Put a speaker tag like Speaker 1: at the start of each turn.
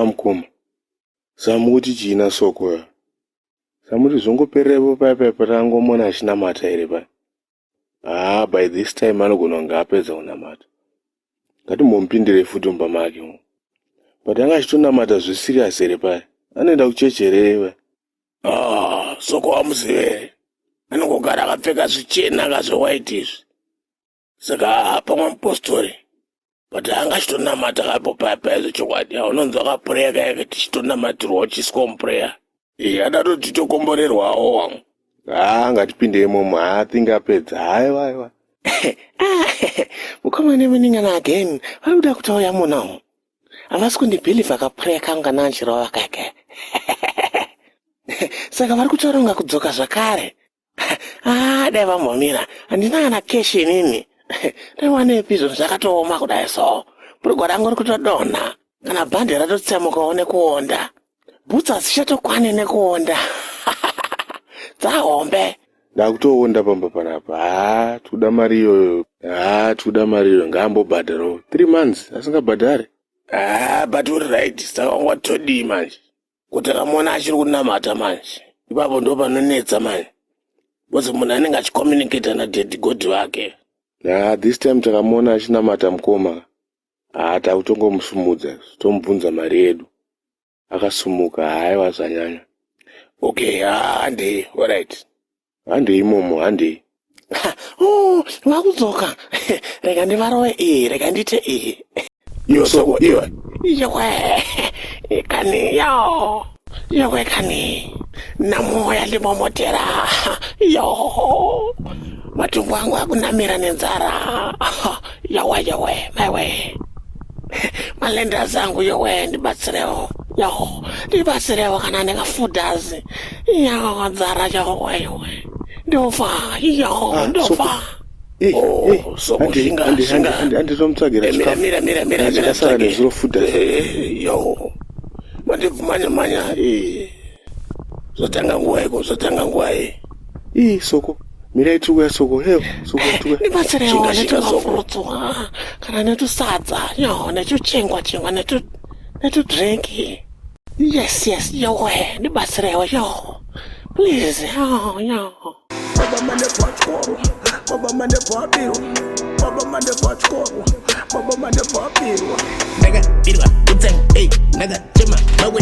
Speaker 1: mukoma. Samuti china soko. Samuti zvongopererepo paya patangomona achinamata here paya. By this time anogona kunge apedza kunamata. Ngatimbomupindire futi mumba make. But anga achitonamata zvisirious here paya. Anoenda kuchechi here paya. Soko wamuzive. Anongogara akapfeka zvichena kazviwaiti izvi. Saka pamwe mupostori. But anga achitonamata kapo paya zvechokwadi. Unonzwa akapureya kaya tichitonamatirwa uchiswa mupureya. Adatoti tokomborerwawo wangu. Ngatipinde imomo. Thingi apedza. Haiwa. Mukomana muningana again. Varikuda kutauya munawo. Havasi kundibhiliva akapureya kanga nanjirawo vakake. Saka vari kutaura kunga kudzoka zvakare. Dai vambomira. Handina kana keshi inini. Dai wanepi zvinhu zvakatooma kudai so. Purugwa rangu rikutodonha. Kana bhandi ratotsemukawo nekuonda. Bhutsa dzichatokwane nekuonda. Dzahombe. Ndakutoonda pamba panapa. Tuda mari iyoyo. Tuda mari iyoyo. Ngambobhadharawo 3 months asingabhadhare. But uri right. Saka watodii manje. Kuti akamona achiri kunamata manje. Ipapo ndo panonetsa manje. Bozi munhu anenge achicommunicate nadead god wake. This time takamona achinamata mukoma. Takutongomusumudza. Tomubvunza mari yedu. Akasumuka. Haiwa zvanyanya. Okay, handei. Alright. Handei imomo, handei. Wakudzoka. Rega ndivarowe rega ndite Yo soko iwe. Iwe. Kani yo. Iwe kani. Namoya limomotera. Yo. Matumbu angu akunamira nenzara. Yawe, maiwe. Malenda zangu yowe ndibatsirewo. Ndibatsirewo kana ndikafudazi. Nzara yowe. Ndofa. Ndofa. Soko shinga.
Speaker 2: Anditomtsagira chikafu.
Speaker 1: Mira.
Speaker 2: Ndakasara nezvirofuda.
Speaker 1: Yo. Manya. Zotanga nguwa iko.
Speaker 2: Soko. Mira ituwe soko. Soko tuwe.
Speaker 1: Ndibatsirewo netungafurutsuwa. Kana netusadza. Netuchengwa netudrinki. Yes, yowe. Ndibatsirewo yo. Please, yo.
Speaker 3: Baba mane patchkoro. Baba mane patchkoro. Baba mane papiro. Nigga, birwa, utseng, nigga, chema, mawe.